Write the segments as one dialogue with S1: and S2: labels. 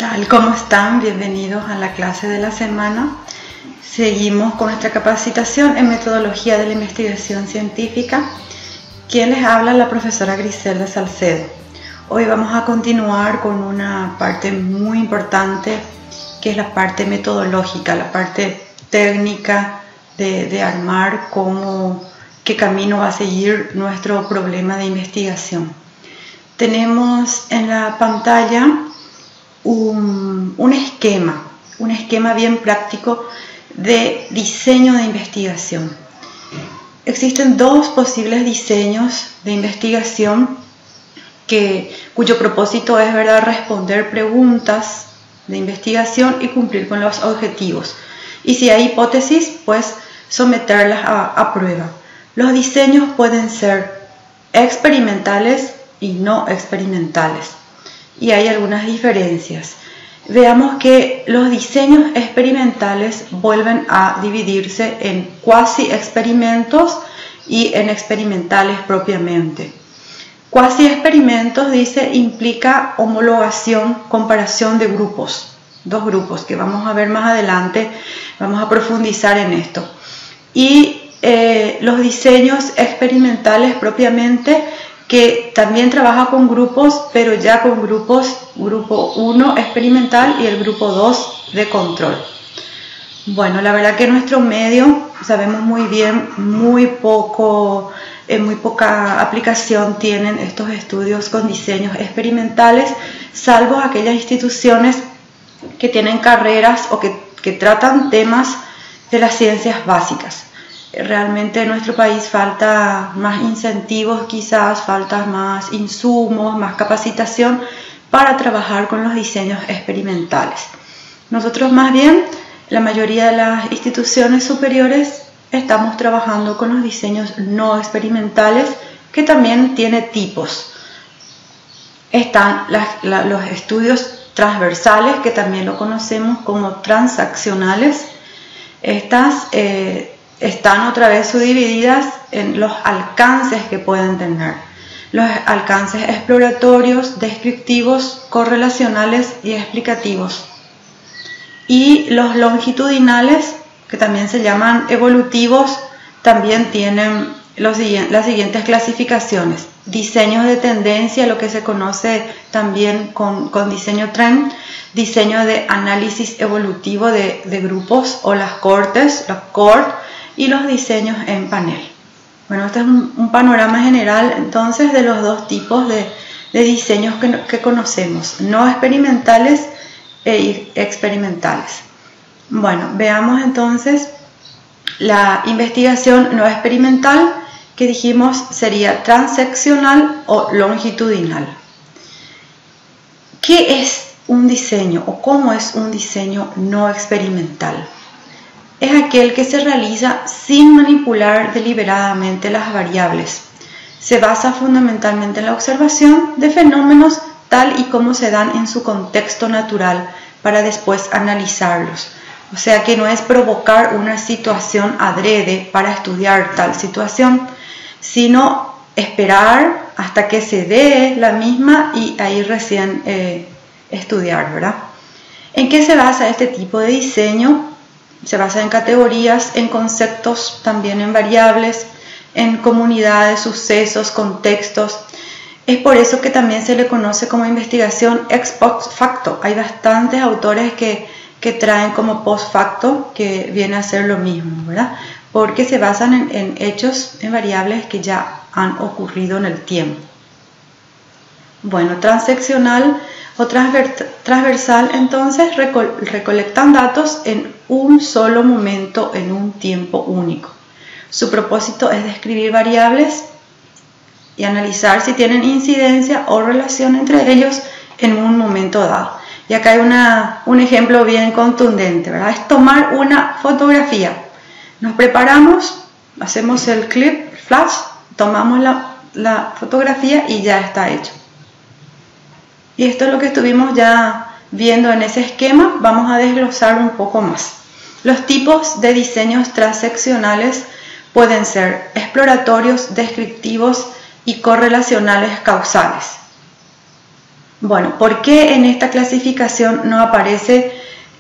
S1: tal? ¿Cómo están? Bienvenidos a la clase de la semana. Seguimos con nuestra capacitación en metodología de la investigación científica. Quien les habla, la profesora Griselda Salcedo. Hoy vamos a continuar con una parte muy importante, que es la parte metodológica, la parte técnica de armar qué camino va a seguir nuestro problema de investigación. Tenemos en la pantalla un esquema bien práctico de diseño de investigación. Existen dos posibles diseños de investigación cuyo propósito es, responder preguntas de investigación y cumplir con los objetivos. Y si hay hipótesis, pues someterlas a prueba. Los diseños pueden ser experimentales y no experimentales. Y hay algunas diferencias. Veamos que los diseños experimentales vuelven a dividirse en cuasi experimentos y en experimentales propiamente. Cuasi experimentos, implica homologación, comparación de grupos, dos grupos que vamos a ver más adelante, vamos a profundizar en esto. Y los diseños experimentales propiamente, que también trabaja con grupos, pero ya con grupos, grupo 1 experimental y el grupo 2 de control. Bueno, la verdad que en nuestro medio sabemos muy bien, muy poca aplicación tienen estos estudios con diseños experimentales, salvo aquellas instituciones que tienen carreras o que tratan temas de las ciencias básicas. Realmente en nuestro país falta más incentivos, quizás falta más insumos, más capacitación para trabajar con los diseños experimentales. Nosotros más bien, la mayoría de las instituciones superiores, estamos trabajando con los diseños no experimentales, que también tiene tipos. Están los estudios transversales, que también lo conocemos como transaccionales. Estas están otra vez subdivididas en los alcances que pueden tener. Los alcances exploratorios, descriptivos, correlacionales y explicativos. Y los longitudinales, que también se llaman evolutivos, también tienen las siguientes clasificaciones. Diseños de tendencia, lo que se conoce también con diseño trend, diseño de análisis evolutivo de grupos o las cohortes, los cohort, y los diseños en panel. Bueno, este es un panorama general entonces de los dos tipos de diseños que conocemos, no experimentales e experimentales. Bueno, veamos entonces la investigación no experimental, que dijimos sería transeccional o longitudinal. ¿Qué es un diseño o cómo es un diseño no experimental? Es aquel que se realiza sin manipular deliberadamente las variables. Se basa fundamentalmente en la observación de fenómenos tal y como se dan en su contexto natural para después analizarlos. O sea que no es provocar una situación adrede para estudiar tal situación, sino esperar hasta que se dé la misma y ahí recién estudiar, ¿verdad? ¿En qué se basa este tipo de diseño? Se basa en categorías, en conceptos, también en variables, en comunidades, sucesos, contextos. Es por eso que también se le conoce como investigación ex post facto. Hay bastantes autores que traen como post facto, que viene a ser lo mismo, ¿verdad? Porque se basan en hechos, en variables que ya han ocurrido en el tiempo. Bueno, transeccional o transversal, entonces, recolectan datos en un solo momento, en un tiempo único. Su propósito es describir variables y analizar si tienen incidencia o relación entre ellos en un momento dado. Y acá hay un ejemplo bien contundente, ¿verdad? Es tomar una fotografía. Nos preparamos, hacemos el clip, flash, tomamos la fotografía y ya está hecho. Y esto es lo que estuvimos ya viendo en ese esquema. Vamos a desglosar un poco más. Los tipos de diseños transeccionales pueden ser exploratorios, descriptivos y correlacionales causales. Bueno, ¿por qué en esta clasificación no aparece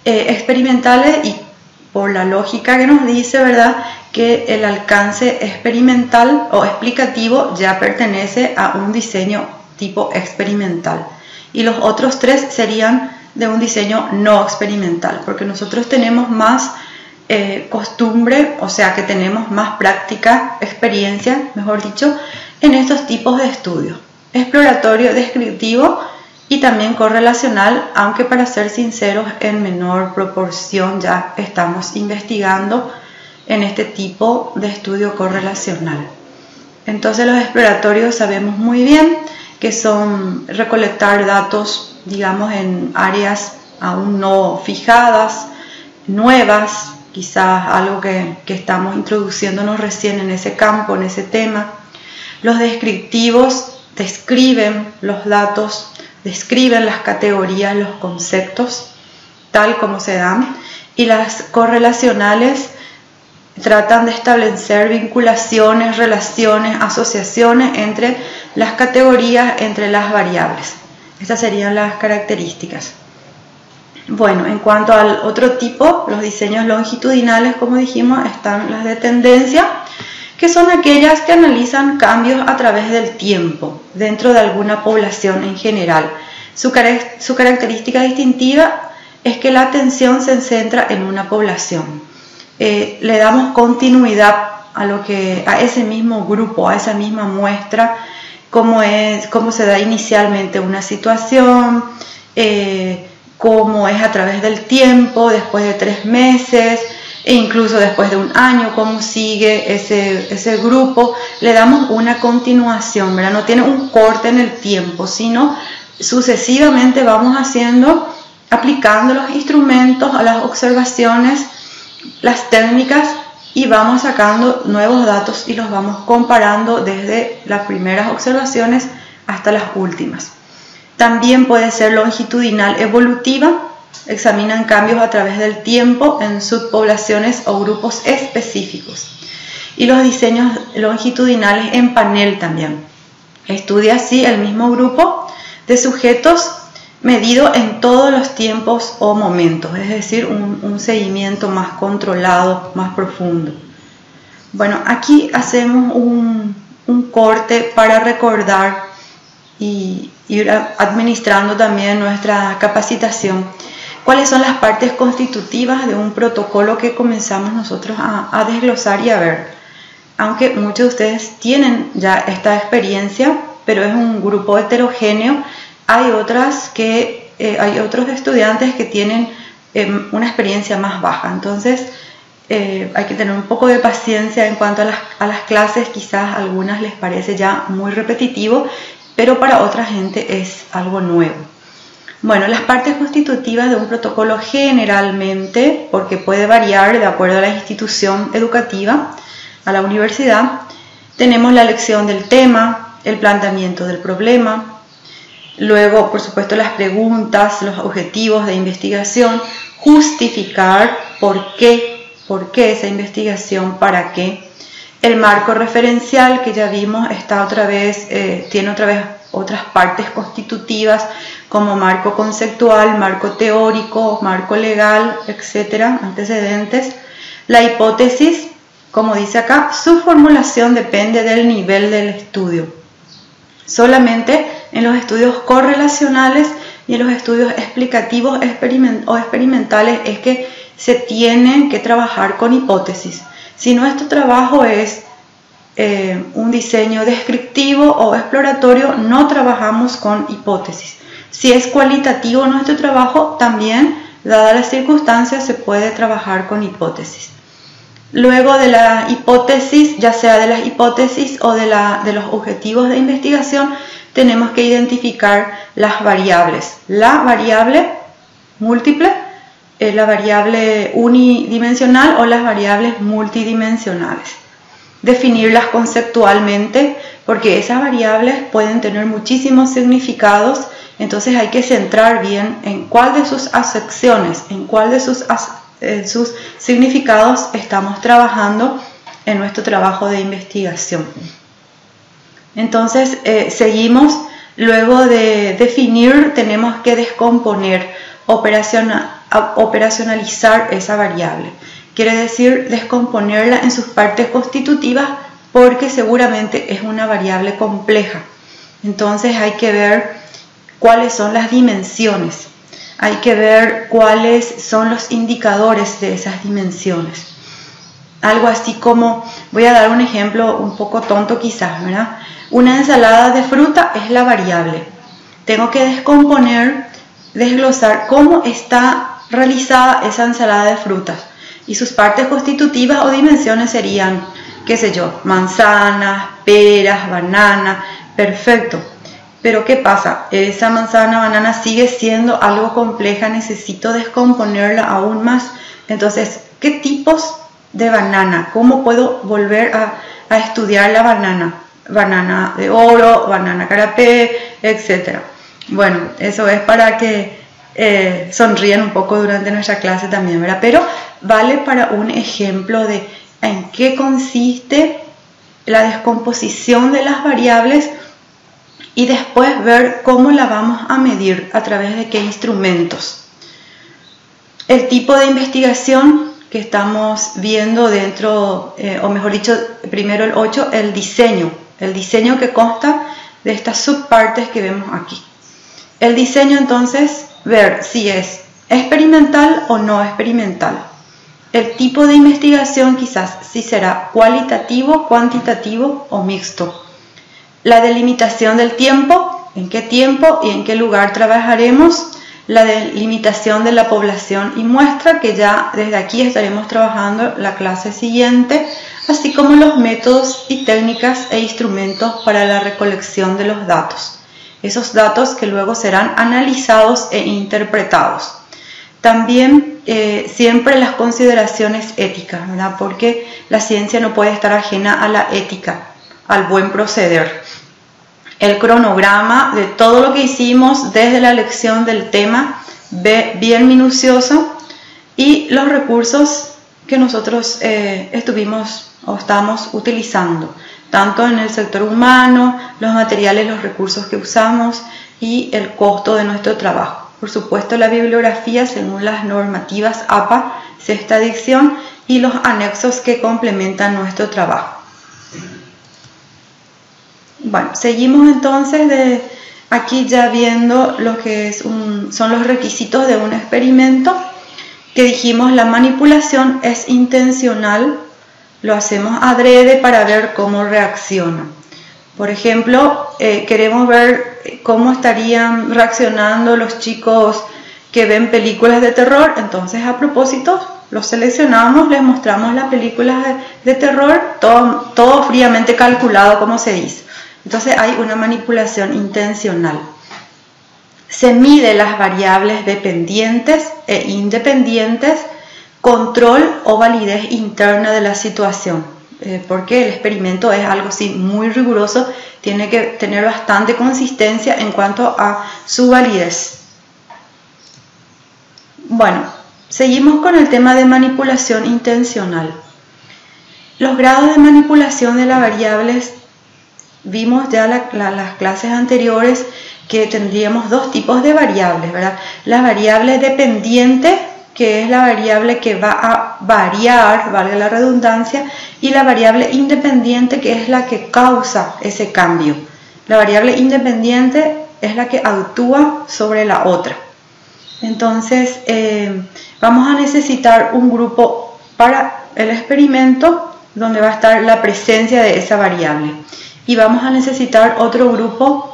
S1: experimentales? Y por la lógica que nos dice, ¿verdad?, que el alcance experimental o explicativo ya pertenece a un diseño tipo experimental. Y los otros 3 serían de un diseño no experimental, porque nosotros tenemos más costumbre, o sea que tenemos más práctica, experiencia, mejor dicho, en estos tipos de estudios. Exploratorio, descriptivo y también correlacional, aunque para ser sinceros en menor proporción ya estamos investigando en este tipo de estudio correlacional. Entonces los exploratorios sabemos muy bien que son recolectar datos, digamos, en áreas aún no fijadas, nuevas, quizás algo que estamos introduciéndonos recién en ese campo, en ese tema. Los descriptivos describen los datos, describen las categorías, los conceptos, tal como se dan, y las correlacionales tratan de establecer vinculaciones, relaciones, asociaciones entre las categorías, entre las variables. Estas serían las características. Bueno, en cuanto al otro tipo, los diseños longitudinales, como dijimos, están las de tendencia, que son aquellas que analizan cambios a través del tiempo dentro de alguna población en general. Su característica distintiva es que la atención se centra en una población. Le damos continuidad a ese mismo grupo, a esa misma muestra, cómo se da inicialmente una situación, cómo es a través del tiempo, después de 3 meses, e incluso después de un año, cómo sigue ese grupo. Le damos una continuación, ¿verdad? No tiene un corte en el tiempo, sino sucesivamente vamos aplicando los instrumentos a las observaciones, las técnicas, y vamos sacando nuevos datos y los vamos comparando desde las primeras observaciones hasta las últimas. También puede ser longitudinal evolutiva, examinan cambios a través del tiempo en subpoblaciones o grupos específicos. Y los diseños longitudinales en panel también. Estudia así el mismo grupo de sujetos medido en todos los tiempos o momentos, es decir, un seguimiento más controlado, más profundo. Bueno, aquí hacemos un corte para recordar y ir administrando también nuestra capacitación. ¿Cuáles son las partes constitutivas de un protocolo que comenzamos nosotros a desglosar y a ver? Aunque muchos de ustedes tienen ya esta experiencia, pero es un grupo heterogéneo, hay otros estudiantes que tienen una experiencia más baja. Entonces hay que tener un poco de paciencia en cuanto a las clases. Quizás a algunas les parece ya muy repetitivo, pero para otra gente es algo nuevo. Bueno, las partes constitutivas de un protocolo generalmente, porque puede variar de acuerdo a la institución educativa, a la universidad, tenemos la elección del tema, el planteamiento del problema, luego, por supuesto, las preguntas, los objetivos de investigación, justificar por qué esa investigación, para qué. El marco referencial, que ya vimos, tiene otra vez otras partes constitutivas, como marco conceptual, marco teórico, marco legal, etcétera, antecedentes. La hipótesis, como dice acá, su formulación depende del nivel del estudio. Solamente en los estudios correlacionales y en los estudios explicativos o experimentales es que se tienen que trabajar con hipótesis. Si nuestro trabajo es un diseño descriptivo o exploratorio, no trabajamos con hipótesis. Si es cualitativo nuestro trabajo, también, dadas las circunstancias, se puede trabajar con hipótesis. Luego de la hipótesis, ya sea de las hipótesis o de los objetivos de investigación, tenemos que identificar las variables. La variable múltiple, la variable unidimensional o las variables multidimensionales. Definirlas conceptualmente, porque esas variables pueden tener muchísimos significados, entonces hay que centrar bien en cuál de sus acepciones, en cuál de sus significados estamos trabajando en nuestro trabajo de investigación. Entonces seguimos Luego de definir, tenemos que descomponer, operacionalizar esa variable. Quiere decir descomponerla en sus partes constitutivas porque seguramente es una variable compleja. Entonces hay que ver cuáles son las dimensiones, hay que ver cuáles son los indicadores de esas dimensiones. Algo así como, voy a dar un ejemplo un poco tonto quizás, ¿verdad? Una ensalada de fruta es la variable. Tengo que descomponer, desglosar cómo está realizada esa ensalada de frutas. Y sus partes constitutivas o dimensiones serían, qué sé yo, manzanas, peras, banana, perfecto. Pero ¿qué pasa? Esa manzana, banana sigue siendo algo compleja, necesito descomponerla aún más. Entonces, ¿qué tipos de banana? ¿Cómo puedo volver a estudiar la banana? Banana de oro, banana carapé, etc. Bueno, eso es para que sonrían un poco durante nuestra clase también, ¿verdad? Pero vale para un ejemplo de en qué consiste la descomposición de las variables y después ver cómo la vamos a medir, a través de qué instrumentos. El tipo de investigación que estamos viendo dentro, o mejor dicho, primero el 8, el diseño que consta de estas subpartes que vemos aquí. El diseño, entonces, ver si es experimental o no experimental. El tipo de investigación quizás si será cualitativo, cuantitativo o mixto. La delimitación del tiempo, en qué tiempo y en qué lugar trabajaremos. La delimitación de la población y muestra, que ya desde aquí estaremos trabajando la clase siguiente, así como los métodos y técnicas e instrumentos para la recolección de los datos. Esos datos que luego serán analizados e interpretados. También siempre las consideraciones éticas, ¿verdad? Porque la ciencia no puede estar ajena a la ética, al buen proceder. El cronograma de todo lo que hicimos desde la elección del tema, bien minucioso, y los recursos que nosotros estuvimos o estamos utilizando, tanto en el sector humano, los materiales, los recursos que usamos y el costo de nuestro trabajo. Por supuesto, la bibliografía según las normativas APA, sexta edición, y los anexos que complementan nuestro trabajo. Bueno, seguimos entonces de aquí ya viendo lo que son los requisitos de un experimento, que dijimos la manipulación es intencional, lo hacemos adrede para ver cómo reacciona. Por ejemplo, queremos ver cómo estarían reaccionando los chicos que ven películas de terror, entonces a propósito los seleccionamos, les mostramos las películas de terror, todo fríamente calculado, como se dice. Entonces hay una manipulación intencional. Se mide las variables dependientes e independientes, control o validez interna de la situación. Porque el experimento es algo así muy riguroso, tiene que tener bastante consistencia en cuanto a su validez. Bueno, seguimos con el tema de manipulación intencional. Los grados de manipulación de las variables, vimos ya las clases anteriores que tendríamos dos tipos de variables, ¿verdad? La variable dependiente, que es la variable que va a variar, valga la redundancia, y la variable independiente, que es la que causa ese cambio. La variable independiente es la que actúa sobre la otra. Entonces, vamos a necesitar un grupo para el experimento donde va a estar la presencia de esa variable. Y vamos a necesitar otro grupo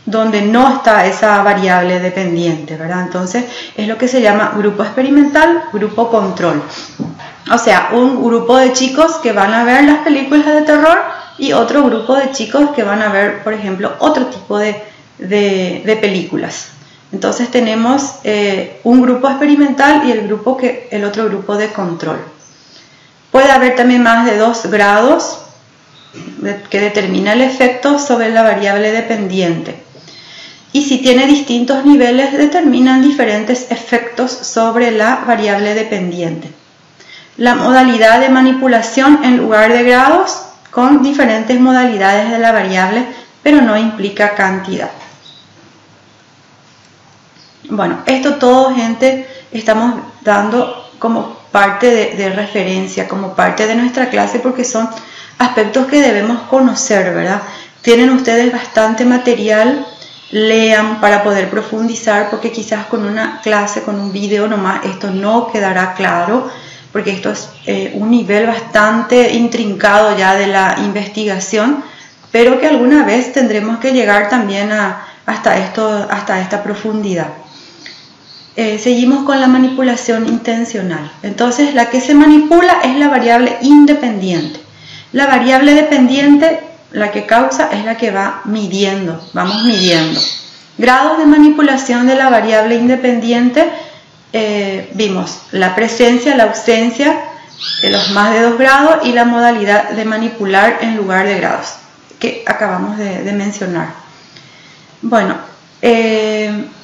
S1: donde no está esa variable dependiente, ¿verdad? Entonces es lo que se llama grupo experimental, grupo control. O sea, un grupo de chicos que van a ver las películas de terror y otro grupo de chicos que van a ver, por ejemplo, otro tipo de películas. Entonces tenemos un grupo experimental y el otro grupo de control. Puede haber también más de 2 grados que determina el efecto sobre la variable dependiente. Y si tiene distintos niveles, determinan diferentes efectos sobre la variable dependiente. La modalidad de manipulación en lugar de grados, con diferentes modalidades de la variable, pero no implica cantidad. Bueno, esto todo, gente, estamos dando como parte de referencia, como parte de nuestra clase, porque son aspectos que debemos conocer, ¿verdad? Tienen ustedes bastante material, lean para poder profundizar, porque quizás con una clase, con un video nomás, esto no quedará claro, porque esto es un nivel bastante intrincado ya de la investigación, pero que alguna vez tendremos que llegar también hasta esta profundidad. Seguimos con la manipulación intencional. Entonces, la que se manipula es la variable independiente. La variable dependiente, la que causa, es la que va midiendo, vamos midiendo. Grados de manipulación de la variable independiente, vimos la presencia, la ausencia, los más de 2 grados y la modalidad de manipular en lugar de grados, que acabamos de mencionar. Bueno,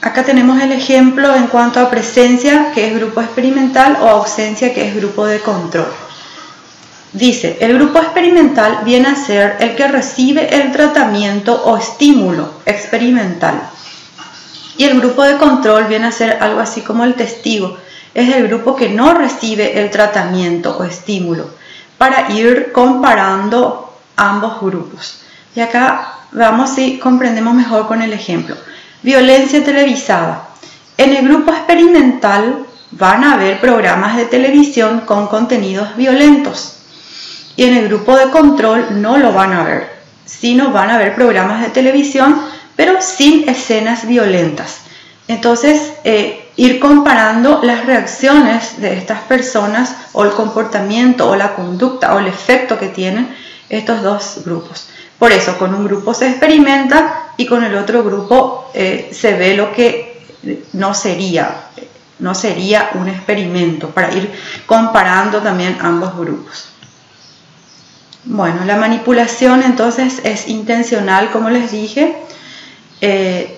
S1: acá tenemos el ejemplo en cuanto a presencia, que es grupo experimental, o ausencia, que es grupo de control. Dice, el grupo experimental viene a ser el que recibe el tratamiento o estímulo experimental. Y el grupo de control viene a ser algo así como el testigo. Es el grupo que no recibe el tratamiento o estímulo, para ir comparando ambos grupos. Y acá vamos si comprendemos mejor con el ejemplo. Violencia televisada. En el grupo experimental van a haber programas de televisión con contenidos violentos. Y en el grupo de control no lo van a ver, sino van a ver programas de televisión, pero sin escenas violentas. Entonces, ir comparando las reacciones de estas personas, o el comportamiento, o la conducta, o el efecto que tienen estos dos grupos. Por eso, con un grupo se experimenta y con el otro grupo se ve lo que no sería un experimento, para ir comparando también ambos grupos. Bueno, la manipulación entonces es intencional, como les dije.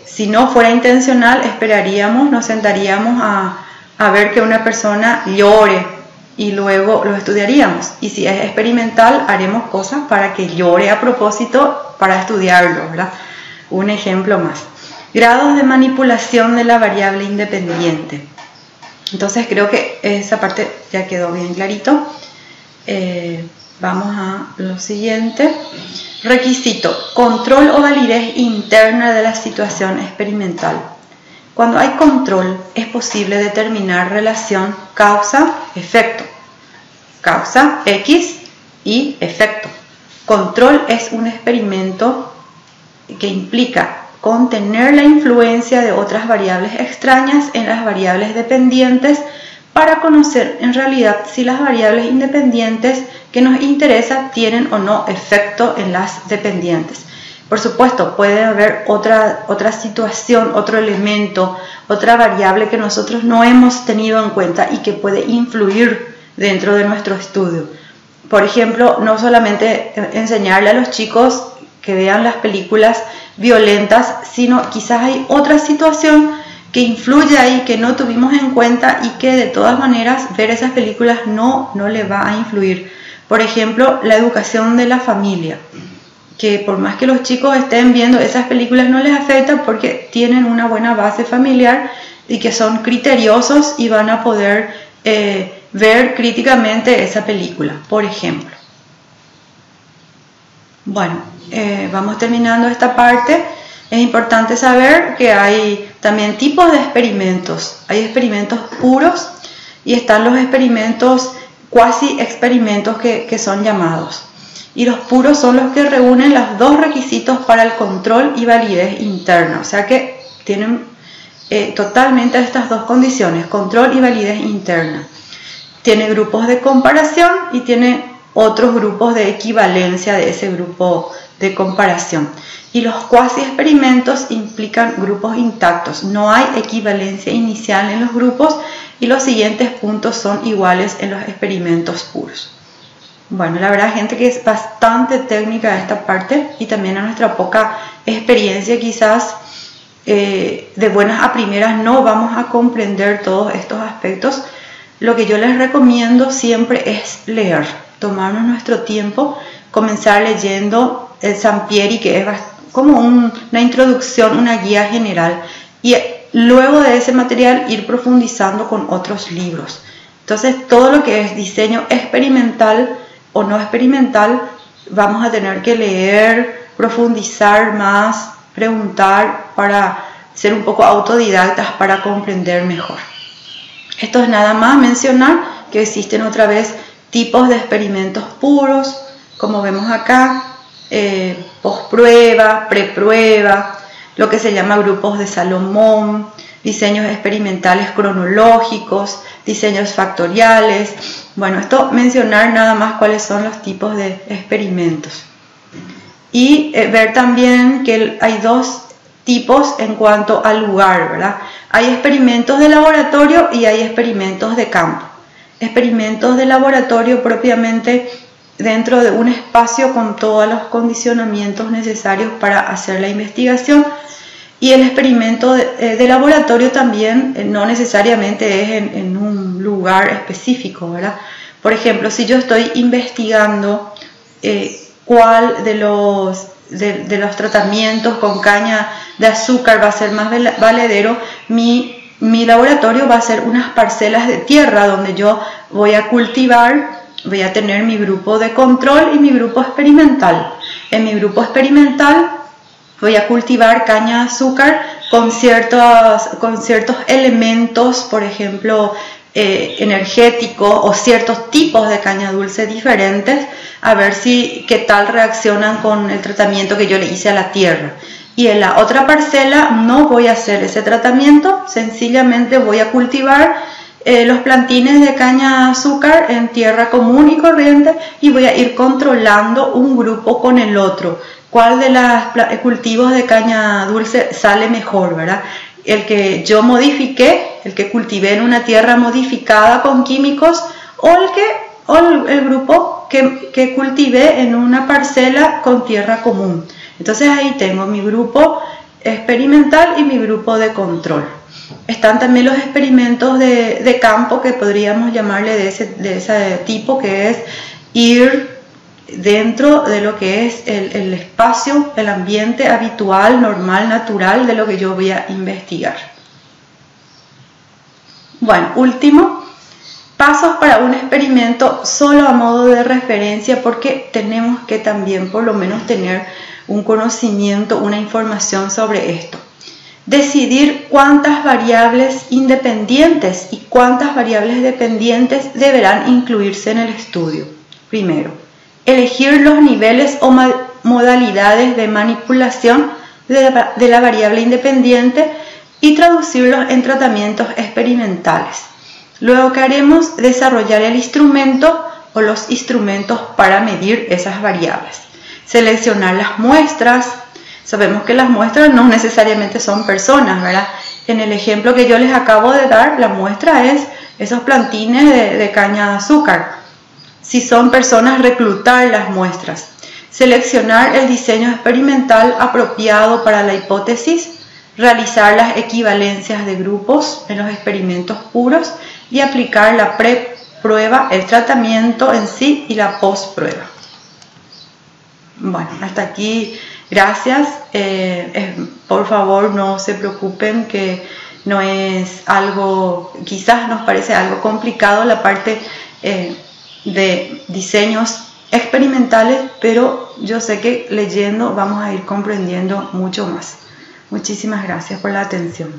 S1: Si no fuera intencional, nos sentaríamos a ver que una persona llore y luego lo estudiaríamos. Y si es experimental, haremos cosas para que llore a propósito para estudiarlo, ¿verdad? Un ejemplo más. Grados de manipulación de la variable independiente. Entonces creo que esa parte ya quedó bien clarito. Vamos a lo siguiente. Requisito: control o validez interna de la situación experimental. Cuando hay control, es posible determinar relación causa-efecto. Causa X y efecto. Control es un experimento que implica contener la influencia de otras variables extrañas en las variables dependientes para conocer en realidad si las variables independientes que nos interesan tienen o no efecto en las dependientes. Por supuesto, puede haber otra situación, otro elemento, otra variable que nosotros no hemos tenido en cuenta y que puede influir dentro de nuestro estudio. Por ejemplo, no solamente enseñarle a los chicos que vean las películas violentas, sino quizás hay otra situación que influye ahí, que no tuvimos en cuenta y que de todas maneras ver esas películas no le va a influir. Por ejemplo, la educación de la familia, que por más que los chicos estén viendo esas películas no les afecta porque tienen una buena base familiar y que son criteriosos y van a poder ver críticamente esa película, por ejemplo. Bueno, vamos terminando esta parte. Es importante saber que hay también tipos de experimentos. Hay experimentos puros y están los experimentos cuasi experimentos que son llamados. Y los puros son los que reúnen los dos requisitos para el control y validez interna. O sea que tienen totalmente estas dos condiciones, control y validez interna. Tiene grupos de comparación y tiene otros grupos de equivalencia de ese grupo de comparación. Y los cuasi experimentos implican grupos intactos. No hay equivalencia inicial en los grupos y los siguientes puntos son iguales en los experimentos puros. Bueno, la verdad, gente, que es bastante técnica esta parte y también a nuestra poca experiencia quizás de buenas a primeras no vamos a comprender todos estos aspectos. Lo que yo les recomiendo siempre es leer, tomarnos nuestro tiempo, comenzar leyendo el Sampieri, que es como una introducción, una guía general, y luego de ese material ir profundizando con otros libros. Entonces todo lo que es diseño experimental o no experimental vamos a tener que leer, profundizar más, preguntar para ser un poco autodidactas para comprender mejor. Esto es nada más mencionar que existen otra vez tipos de experimentos puros, como vemos acá, posprueba, preprueba, lo que se llama grupos de Salomón, diseños experimentales cronológicos, diseños factoriales. Bueno, esto mencionar nada más cuáles son los tipos de experimentos. Y ver también que hay dos tipos en cuanto al lugar, ¿verdad? Hay experimentos de laboratorio y hay experimentos de campo. Experimentos de laboratorio propiamente dentro de un espacio con todos los condicionamientos necesarios para hacer la investigación, y el experimento de laboratorio también no necesariamente es en un lugar específico, ¿verdad? Por ejemplo, si yo estoy investigando cuál de los tratamientos con caña de azúcar va a ser más valedero, mi laboratorio va a ser unas parcelas de tierra donde yo voy a cultivar, voy a tener mi grupo de control y mi grupo experimental. En mi grupo experimental voy a cultivar caña de azúcar con ciertos elementos, por ejemplo, energéticos o ciertos tipos de caña dulce diferentes, a ver qué tal reaccionan con el tratamiento que yo le hice a la tierra. Y en la otra parcela no voy a hacer ese tratamiento, sencillamente voy a cultivar los plantines de caña de azúcar en tierra común y corriente y voy a ir controlando un grupo con el otro. ¿Cuál de los cultivos de caña dulce sale mejor, verdad? El que yo modifiqué, el que cultivé en una tierra modificada con químicos, o el grupo que cultivé en una parcela con tierra común. Entonces ahí tengo mi grupo experimental y mi grupo de control. Están también los experimentos de campo, que podríamos llamarle de ese tipo, que es ir dentro de lo que es el espacio, el ambiente habitual, normal, natural de lo que yo voy a investigar. Bueno, último, pasos para un experimento solo a modo de referencia, porque tenemos que también por lo menos tener un conocimiento, una información sobre esto. Decidir cuántas variables independientes y cuántas variables dependientes deberán incluirse en el estudio. Primero, elegir los niveles o modalidades de manipulación de la variable independiente y traducirlos en tratamientos experimentales. Luego, ¿qué haremos? Desarrollar el instrumento o los instrumentos para medir esas variables. Seleccionar las muestras. Sabemos que las muestras no necesariamente son personas, ¿verdad? En el ejemplo que yo les acabo de dar, la muestra es esos plantines de caña de azúcar. Si son personas, reclutar las muestras. Seleccionar el diseño experimental apropiado para la hipótesis. Realizar las equivalencias de grupos en los experimentos puros y aplicar la preprueba, el tratamiento en sí y la postprueba. Bueno, hasta aquí. Gracias. Por favor, no se preocupen, que no es algo, quizás nos parece algo complicado la parte de diseños experimentales, pero yo sé que leyendo vamos a ir comprendiendo mucho más. Muchísimas gracias por la atención.